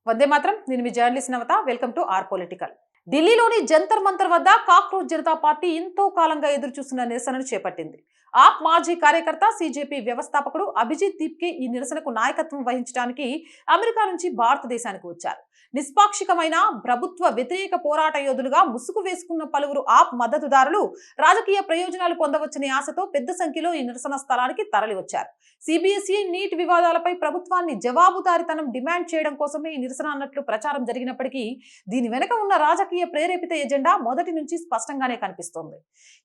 వందే మాత్రం. నేను మీ journalist Navatha. Welcome to our political. ఢిల్లీలోని జంతర్ మంతర్ వద్ద కాక్రోచ్ జనతా పార్టీ ఎంతో కాలంగా ఎదురుచూస్తున్న నిరసనను చేపట్టింది. ఆప్ మాజీ కార్యకర్త సిజేపీ వ్యవస్థాపకుడు అభిజిత్ దీప్కే ఈ నిరసనకు నాయకత్వం వహించడానికి అమెరికా నుంచి భారతదేశానికి వచ్చారు. నిష్పాక్షికమైన ప్రభుత్వ వ్యతిరేక పోరాట యోధులుగా ముసుగు వేసుకున్న పలువురు ఆప్ మద్దతుదారులు రాజకీయ ప్రయోజనాలు పొందవచ్చనే ఆశతో పెద్ద సంఖ్యలో ఈ నిరసన స్థలానికి తరలివచ్చారు. సిబిఎస్ఈ నీట్ వివాదాలపై ప్రభుత్వాన్ని జవాబుదారీతనం డిమాండ్ చేయడం కోసమే ఈ నిరసన అన్నట్లు ప్రచారం జరిగినప్పటికీ దీని వెనుక ఉన్న రాజకీయ ప్రేరేపిత ఎజెండా మొదటి నుంచి స్పష్టంగానే కనిపిస్తోంది.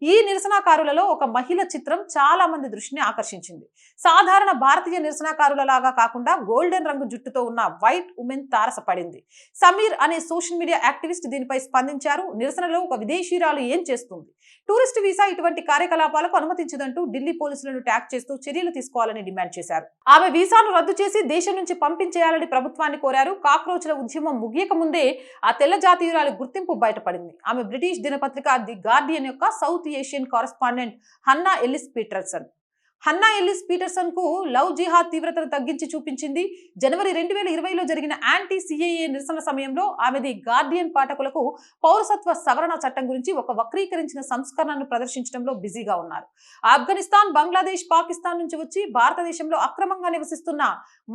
ఈ నిరసనకారులలో ఒక మహిళ చిత్రం చాలా మంది దృష్టిని ఆకర్షించింది. సాధారణ భారతీయ నిరసనకారులలాగా కాకుండా గోల్డెన్ రంగు జుట్టుతో ఉన్న వైట్ ఉమెన్ తారసపడింది. సమీర్ అనే సోషల్ మీడియా యాక్టివిస్ట్ దీనిపై స్పందించారు. నిరసనలో ఒక విదేశీయురాలు ఏం చేస్తుంది? టూరిస్ట్ వీసా ఇటువంటి కార్యకలాపాలకు అనుమతించదంటూ ఢిల్లీ పోలీసులను ట్యాగ్ చేస్తూ చర్యలు తీసుకోవాలని డిమాండ్ చేశారు. ఆమె వీసాను రద్దు చేసి దేశం నుంచి పంపించేయాలని ప్రభుత్వాన్ని కోరారు. కాక్రోచ్ల ఉద్యమం ముగియక ముందే ఆ తెల్ల జాతీయురాలి గుర్తింపు బయటపడింది. ఆమె బ్రిటిష్ దినపత్రిక ది గార్డియన్ యొక్క South Asian correspondent Hannah Ellis Petersen కు లవ్ జిహాద్ తీవ్రతను తగ్గించి చూపించింది. జనవరి 2020లో జరిగిన యాంటీ సిఏఏ నిరసన సమయంలో ఆమె ది గార్డియన్ పాఠకులకు పౌరసత్వ సవరణ చట్టం గురించి ఒక వక్రీకరించిన సంస్కరణను ప్రదర్శించడంలో బిజీగా ఉన్నారు. ఆఫ్ఘనిస్తాన్, బంగ్లాదేశ్, పాకిస్తాన్ నుంచి వచ్చి భారతదేశంలో అక్రమంగా నివసిస్తున్న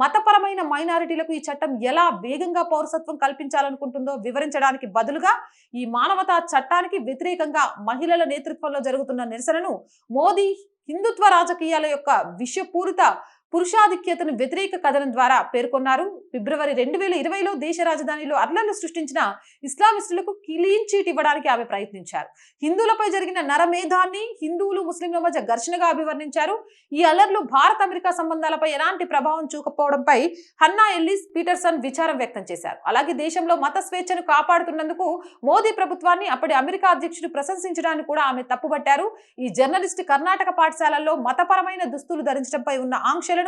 మతపరమైన మైనారిటీలకు ఈ చట్టం ఎలా వేగంగా పౌరసత్వం కల్పించాలనుకుంటుందో వివరించడానికి బదులుగా ఈ మానవతా చట్టానికి వ్యతిరేకంగా మహిళల నేతృత్వంలో జరుగుతున్న నిరసనను మోదీ హిందుత్వ రాజకీయాల యొక్క విషపూరిత పురుషాధిక్యతను వ్యతిరేక కథనం ద్వారా పేర్కొన్నారు. ఫిబ్రవరి 2020లో దేశ రాజధానిలో అల్లర్లు సృష్టించిన ఇస్లామిస్టులకు క్లీన్ చీట్ ఇవ్వడానికి ఆమె ప్రయత్నించారు. హిందువులపై జరిగిన నరమేధాన్ని హిందువులు ముస్లింల మధ్య ఘర్షణగా అభివర్ణించారు. ఈ అల్లర్లు భారత్ అమెరికా సంబంధాలపై ఎలాంటి ప్రభావం చూపకపోవడంపై హన్నా ఎల్లిస్ పీటర్సన్ విచారం వ్యక్తం చేశారు. అలాగే దేశంలో మత స్వేచ్ఛను కాపాడుతున్నందుకు మోదీ ప్రభుత్వాన్ని అప్పటి అమెరికా అధ్యక్షుడు ప్రశంసించడాన్ని కూడా ఆమె తప్పుపట్టారు. ఈ జర్నలిస్ట్ కర్ణాటక పాఠశాలల్లో మతపరమైన దుస్తులు ధరించడంపై ఉన్న ఆంక్షలను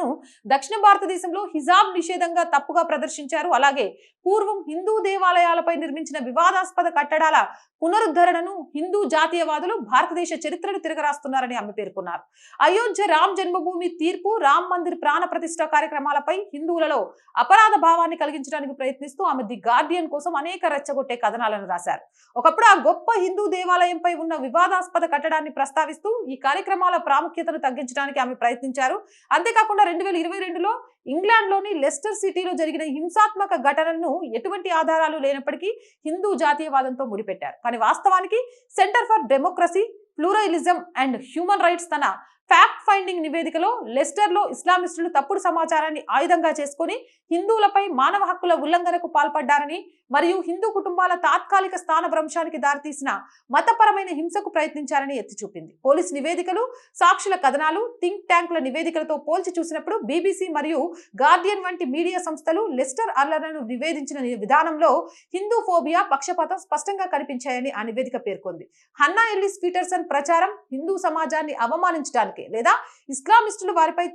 దక్షిణ భారతదేశంలో హిజాబ్ నిషేధంగా తప్పుగా ప్రదర్శించారు. అలాగే పూర్వం హిందూ దేవాలయాలపై నిర్మించిన వివాదాస్పద కట్టడాల పునరుద్ధరణను హిందూ జాతీయవాదులు భారతదేశ చరిత్రను తిరగరాస్తున్నారని ఆమె పేర్కొన్నారు. అయోధ్య రామ్ జన్మభూమి తీర్పు, రామ్ మందిర్ ప్రాణ ప్రతిష్ఠ కార్యక్రమాలపై హిందువులలో అపరాధ భావాన్ని కలిగించడానికి ప్రయత్నిస్తూ ఆమె ది గార్డియన్ కోసం అనేక రెచ్చగొట్టే కథనాలను రాశారు. ఒకప్పుడు ఆ గొప్ప హిందూ దేవాలయంపై ఉన్న వివాదాస్పద కట్టడాన్ని ప్రస్తావిస్తూ ఈ కార్యక్రమాల ప్రాముఖ్యతను తగ్గించడానికి ఆమె ప్రయత్నించారు. అంతేకాకుండా 2022లో ఇంగ్లాండ్లోని లెస్టర్ సిటీలో జరిగిన హింసాత్మక ఘటనలను ఎటువంటి ఆధారాలు లేనప్పటికీ హిందూ జాతీయవాదంతో ముడిపెట్టారు. కానీ వాస్తవానికి centre for democracy, pluralism and human rights తన ఫ్యాక్ట్ ఫైండింగ్ నివేదికలో లెస్టర్లో ఇస్లామిస్టులు తప్పుడు సమాచారాన్ని ఆయుధంగా చేసుకుని హిందువులపై మానవ హక్కుల ఉల్లంఘనకు పాల్పడ్డారని మరియు హిందూ కుటుంబాల తాత్కాలిక స్థానభ్రంశానికి దారితీసిన మతపరమైన హింసకు ప్రయత్నించారని ఎత్తి చూపింది. పోలీస్ నివేదికలు, సాక్షుల కథనాలు, థింక్ ట్యాంకుల నివేదికలతో పోల్చి చూసినప్పుడు బీబీసీ మరియు గార్డియన్ వంటి మీడియా సంస్థలు లెస్టర్ అల్లర్లను నివేదించిన విధానంలో హిందూ ఫోబియా, పక్షపాతం స్పష్టంగా కనిపించాయని ఆ నివేదిక పేర్కొంది. హన్నా ఎల్లిస్ పీటర్సన్ ప్రచారం హిందూ సమాజాన్ని అవమానించడానికి లేదా ఇస్లామిస్టులు వారిపై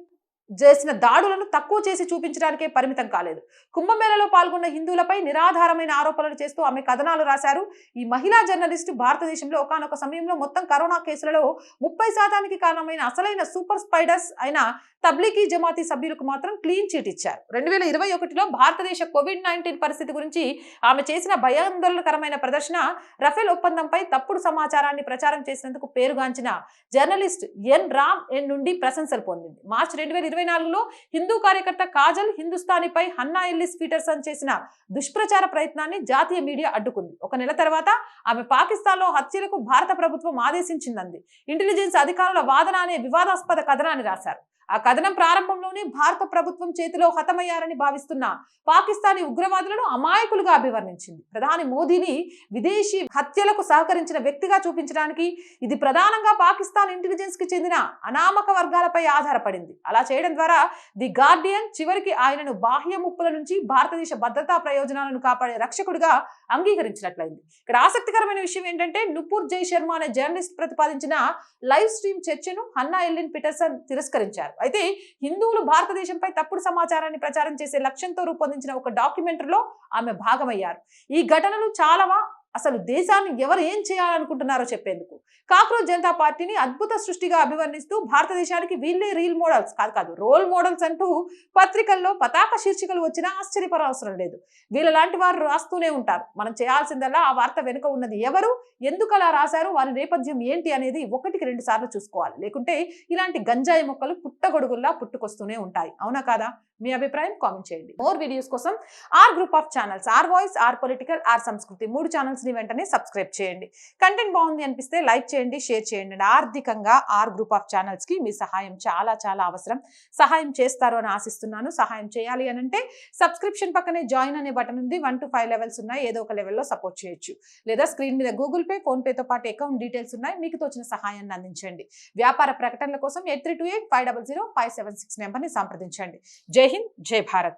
చేసిన దాడులను తక్కువ చేసి చూపించడానికే పరిమితం కాలేదు. కుంభమేళలో పాల్గొన్న హిందువులపై నిరాధారమైన ఆరోపణలు చేస్తూ ఆమె కథనాలు రాశారు. ఈ మహిళా జర్నలిస్టు భారతదేశంలో ఒకానొక సమయంలో మొత్తం కరోనా కేసులలో 30% కారణమైన అసలైన సూపర్ స్పైడర్స్ అయిన తబ్లీగీ జమాతీ సభ్యులకు మాత్రం క్లీన్ చీట్ ఇచ్చారు. 2021లో భారతదేశ కోవిడ్-19 పరిస్థితి గురించి ఆమె చేసిన భయాందోళనకరమైన ప్రదర్శన, రఫేల్ ఒప్పందంపై తప్పుడు సమాచారాన్ని ప్రచారం చేసినందుకు పేరుగాంచిన జర్నలిస్ట్ రామ్ నుండి ప్రశంసలు పొందింది. మార్చి 2024లో హిందూ కార్యకర్త కాజల్ హిందుస్థానీపై హన్నా ఎల్లిస్ పీటర్సన్ చేసిన దుష్ప్రచార ప్రయత్నాన్ని జాతీయ మీడియా అడ్డుకుంది. ఒక నెల తర్వాత ఆమె పాకిస్తాన్లో హత్యలకు భారత ప్రభుత్వం ఆదేశించిందంది. ఇంటెలిజెన్స్ అధికారుల వాదన అనే వివాదాస్పద కథనాన్ని రాశారు. ఆ కథనం ప్రారంభంలోనే భారత ప్రభుత్వం చేతిలో హతమయ్యారని భావిస్తున్న పాకిస్తానీ ఉగ్రవాదులను అమాయకులుగా అభివర్ణించింది. ప్రధాని మోదీని విదేశీ హత్యలకు సహకరించిన వ్యక్తిగా చూపించడానికి ఇది ప్రధానంగా పాకిస్తాన్ ఇంటెలిజెన్స్ కి చెందిన అనామక వర్గాలపై ఆధారపడింది. అలా చేయడం ద్వారా ది గార్డియన్ చివరికి ఆయనను బాహ్య ముప్పుల నుంచి భారతదేశ భద్రతా ప్రయోజనాలను కాపాడే రక్షకుడిగా అంగీకరించినట్లయింది. ఇక్కడ ఆసక్తికరమైన విషయం ఏంటంటే నుపూర్ జై శర్మ అనే జర్నలిస్ట్ ప్రతిపాదించిన లైవ్ స్ట్రీమ్ చర్చను హన్నా ఎల్లిన్ పీటర్సన్ తిరస్కరించారు. అయితే హిందువులు భారతదేశంపై తప్పుడు సమాచారాన్ని ప్రచారం చేసే లక్ష్యంతో రూపొందించిన ఒక డాక్యుమెంటరీలో ఆమె భాగమయ్యారు. ఈ ఘటనలు చాలా అసలు దేశాన్ని ఎవరు ఏం చేయాలనుకుంటున్నారో చెప్పేందుకు. కాక్రోచ్ జనతా పార్టీని అద్భుత సృష్టిగా అభివర్ణిస్తూ భారతదేశానికి వీళ్ళే రీల్ మోడల్స్ కాదు రోల్ మోడల్స్ అంటూ పత్రికల్లో పతాక శీర్షికలు వచ్చినా ఆశ్చర్యపడవసరం లేదు. వీళ్ళలాంటి వారు రాస్తూనే ఉంటారు. మనం చేయాల్సిందల్లా ఆ వార్త వెనుక ఉన్నది ఎవరు, ఎందుకు అలా రాశారు, వారి నేపథ్యం ఏంటి అనేది 1-2 సార్లు చూసుకోవాలి. లేకుంటే ఇలాంటి గంజాయి మొక్కలు పుట్టగొడుగుల్లా పుట్టుకొస్తూనే ఉంటాయి. అవునా కాదా? మీ అభిప్రాయం కామెంట్ చేయండి. మోర్ వీడియోస్ కోసం our group of channels, our voice, our political, our Samskriti 3 channels ని వెంటనే సబ్స్క్రైబ్ చేయండి. కంటెంట్ బాగుంది అనిపిస్తే లైక్ చేయండి, షేర్ చేయండి. ఆర్థికంగా ఆర్ గ్రూప్ ఆఫ్ ఛానల్స్ కి మీ సహాయం చాలా చాలా అవసరం. సహాయం చేస్తారు అని ఆశిస్తున్నాను. సహాయం చేయాలి అని అంటే సబ్స్క్రిప్షన్ పక్కనే జాయిన్ అనే బటన్ ఉంది. 1 to 5 లెవెల్స్ ఉన్నాయి. ఏదో ఒక లెవెల్లో సపోర్ట్ చేయొచ్చు. లేదా స్క్రీన్ మీద గూగుల్ పే, ఫోన్ పేతో పాటు అకౌంట్ డీటెయిల్స్ ఉన్నాయి. మీకు తోచిన సహాయాన్ని అందించండి. వ్యాపార ప్రకటనల కోసం 8328500576 నెంబర్ని సంప్రదించండి. జై హింద్, జై భారత్.